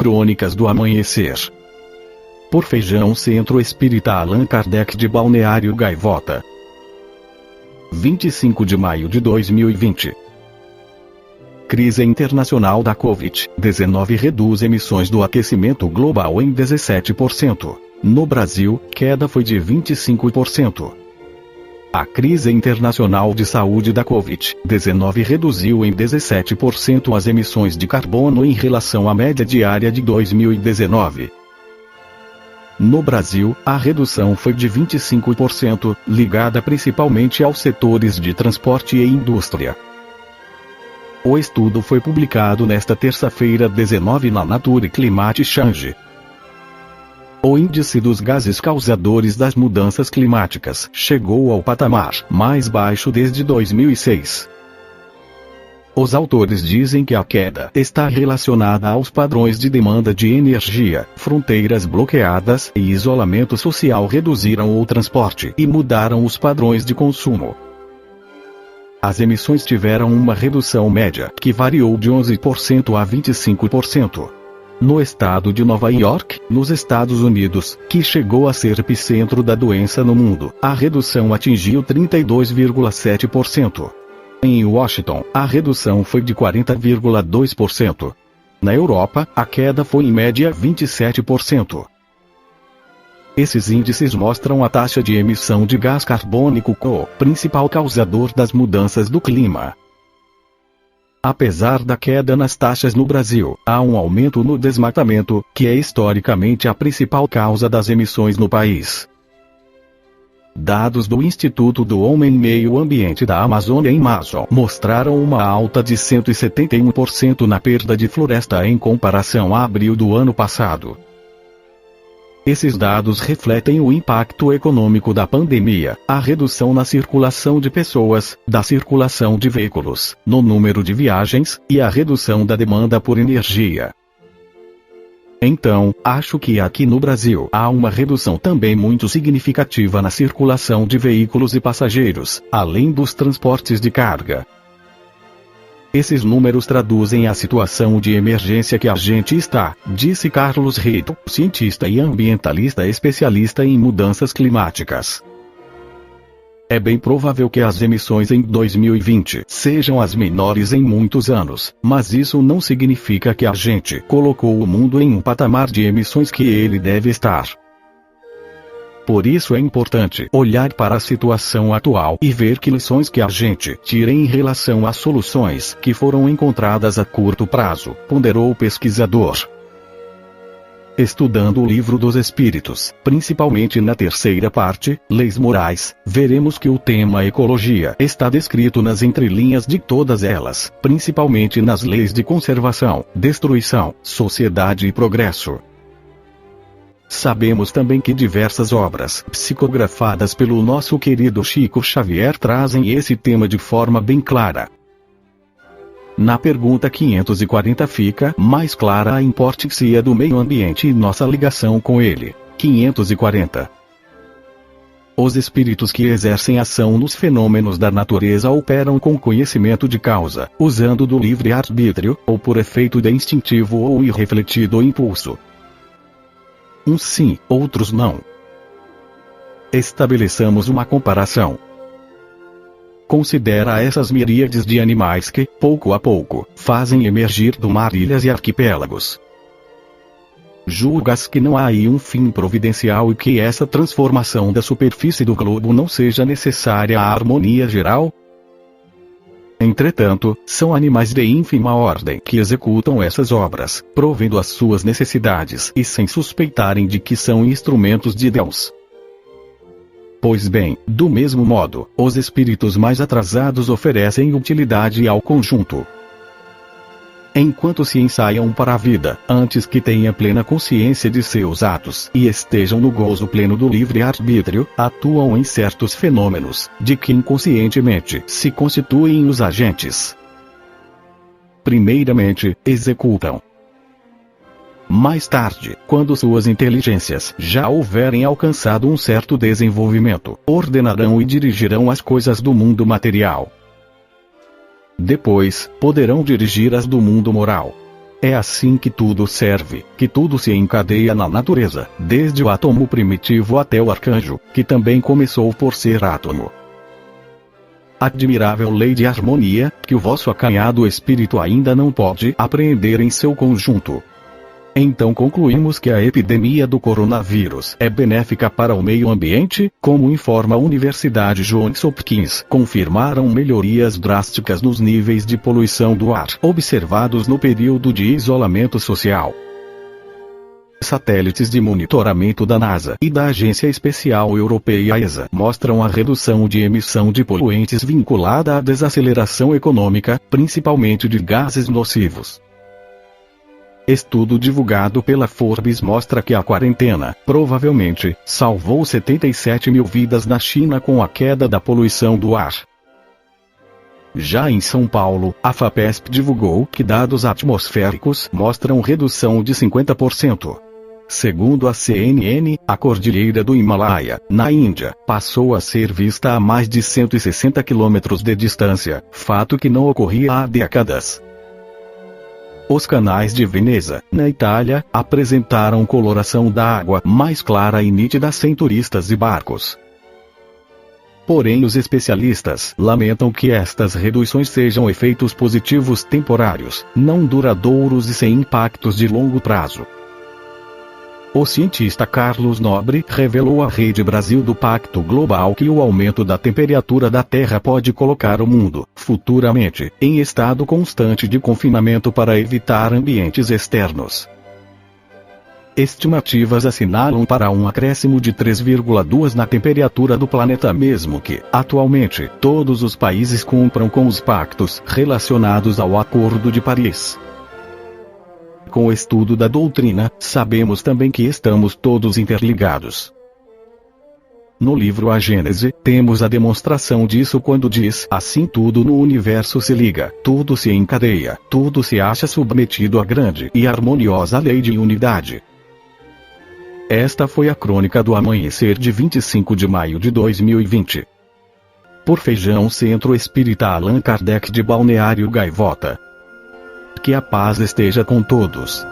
Crônicas do Amanhecer. Por Feijão Centro Espírita Allan Kardec de Balneário Gaivota. 25 de maio de 2020. Crise internacional da Covid-19 reduz emissões do aquecimento global em 17%. No Brasil, queda foi de 25%. A crise internacional de saúde da Covid-19 reduziu em 17% as emissões de carbono em relação à média diária de 2019. No Brasil, a redução foi de 25%, ligada principalmente aos setores de transporte e indústria. O estudo foi publicado nesta terça-feira 19 na Nature Climate Change. O índice dos gases causadores das mudanças climáticas chegou ao patamar mais baixo desde 2006. Os autores dizem que a queda está relacionada aos padrões de demanda de energia, fronteiras bloqueadas e isolamento social reduziram o transporte e mudaram os padrões de consumo. As emissões tiveram uma redução média que variou de 11% a 25%. No estado de Nova York, nos Estados Unidos, que chegou a ser epicentro da doença no mundo, a redução atingiu 32,7%. Em Washington, a redução foi de 40,2%. Na Europa, a queda foi em média 27%. Esses índices mostram a taxa de emissão de gás carbônico, o principal causador das mudanças do clima. Apesar da queda nas taxas no Brasil, há um aumento no desmatamento, que é historicamente a principal causa das emissões no país. Dados do Instituto do Homem e Meio Ambiente da Amazônia em março mostraram uma alta de 171% na perda de floresta em comparação a abril do ano passado. Esses dados refletem o impacto econômico da pandemia, a redução na circulação de pessoas, da circulação de veículos, no número de viagens, e a redução da demanda por energia. Então, acho que aqui no Brasil há uma redução também muito significativa na circulação de veículos e passageiros, além dos transportes de carga. Esses números traduzem a situação de emergência que a gente está, disse Carlos Rito, cientista e ambientalista especialista em mudanças climáticas. É bem provável que as emissões em 2020 sejam as menores em muitos anos, mas isso não significa que a gente colocou o mundo em um patamar de emissões que ele deve estar. Por isso é importante olhar para a situação atual e ver que lições que a gente tira em relação às soluções que foram encontradas a curto prazo, ponderou o pesquisador. Estudando o Livro dos Espíritos, principalmente na terceira parte, Leis Morais, veremos que o tema ecologia está descrito nas entrelinhas de todas elas, principalmente nas leis de conservação, destruição, sociedade e progresso. Sabemos também que diversas obras psicografadas pelo nosso querido Chico Xavier trazem esse tema de forma bem clara. Na pergunta 540 fica mais clara a importância do meio ambiente e nossa ligação com ele. 540. Os espíritos que exercem ação nos fenômenos da natureza operam com conhecimento de causa, usando do livre-arbítrio, ou por efeito de instintivo ou irrefletido impulso. Uns sim, outros não. Estabeleçamos uma comparação. Considera essas miríades de animais que, pouco a pouco, fazem emergir do mar ilhas e arquipélagos. Julgas que não há aí um fim providencial e que essa transformação da superfície do globo não seja necessária à harmonia geral? Entretanto, são animais de ínfima ordem que executam essas obras, provendo as suas necessidades e sem suspeitarem de que são instrumentos de Deus. Pois bem, do mesmo modo, os espíritos mais atrasados oferecem utilidade ao conjunto. Enquanto se ensaiam para a vida, antes que tenha plena consciência de seus atos e estejam no gozo pleno do livre-arbítrio, atuam em certos fenômenos, de que inconscientemente se constituem os agentes. Primeiramente, executam. Mais tarde, quando suas inteligências já houverem alcançado um certo desenvolvimento, ordenarão e dirigirão as coisas do mundo material. Depois, poderão dirigir as do mundo moral. É assim que tudo serve, que tudo se encadeia na natureza, desde o átomo primitivo até o arcanjo, que também começou por ser átomo. Admirável lei de harmonia, que o vosso acanhado espírito ainda não pode apreender em seu conjunto. Então concluímos que a epidemia do coronavírus é benéfica para o meio ambiente, como informa a Universidade Johns Hopkins. Confirmaram melhorias drásticas nos níveis de poluição do ar observados no período de isolamento social. Satélites de monitoramento da NASA e da Agência Espacial Europeia ESA mostram a redução de emissão de poluentes vinculada à desaceleração econômica, principalmente de gases nocivos. Estudo divulgado pela Forbes mostra que a quarentena, provavelmente, salvou 77 mil vidas na China com a queda da poluição do ar. Já em São Paulo, a FAPESP divulgou que dados atmosféricos mostram redução de 50%. Segundo a CNN, a cordilheira do Himalaia, na Índia, passou a ser vista a mais de 160 quilômetros de distância, fato que não ocorria há décadas. Os canais de Veneza, na Itália, apresentaram coloração da água mais clara e nítida sem turistas e barcos. Porém, os especialistas lamentam que estas reduções sejam efeitos positivos temporários, não duradouros e sem impactos de longo prazo. O cientista Carlos Nobre revelou à Rede Brasil do Pacto Global que o aumento da temperatura da Terra pode colocar o mundo, futuramente, em estado constante de confinamento para evitar ambientes externos. Estimativas assinalam para um acréscimo de 3,2 na temperatura do planeta, mesmo que, atualmente, todos os países cumpram com os pactos relacionados ao Acordo de Paris. Com o estudo da doutrina, sabemos também que estamos todos interligados. No livro A Gênese, temos a demonstração disso quando diz: assim tudo no universo se liga, tudo se encadeia, tudo se acha submetido à grande e harmoniosa lei de unidade. Esta foi a crônica do amanhecer de 25 de maio de 2020. Por Feijão Centro Espírita Allan Kardec de Balneário Gaivota. Que a paz esteja com todos.